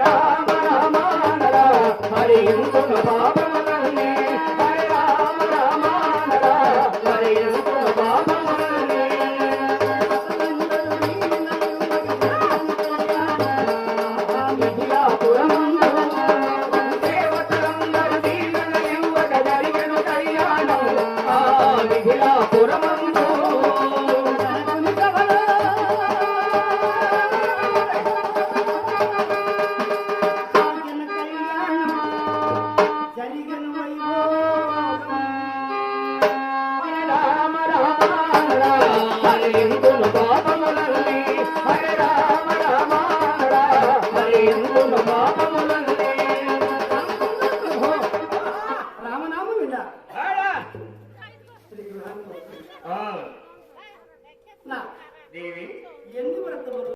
రామ రామ అనరా హరియంతున పాపములన్నీ హరే రామ రామ అనరా హరియంతున పాపములన్నీ మిథిలాపురమందు దేవతలందరూ దీవెన ఇవ్వక జరిగెను కళ్యాణం ఆ మిథిలాపురమందు రామ రామ అనరా హరియంతున పాపములన్నీ హరే రామ రామ అనరా హరియంతున పాపములన్నీ రామనామం ఇలా ఆ నా దేవి ఎన్ని వ్రతములు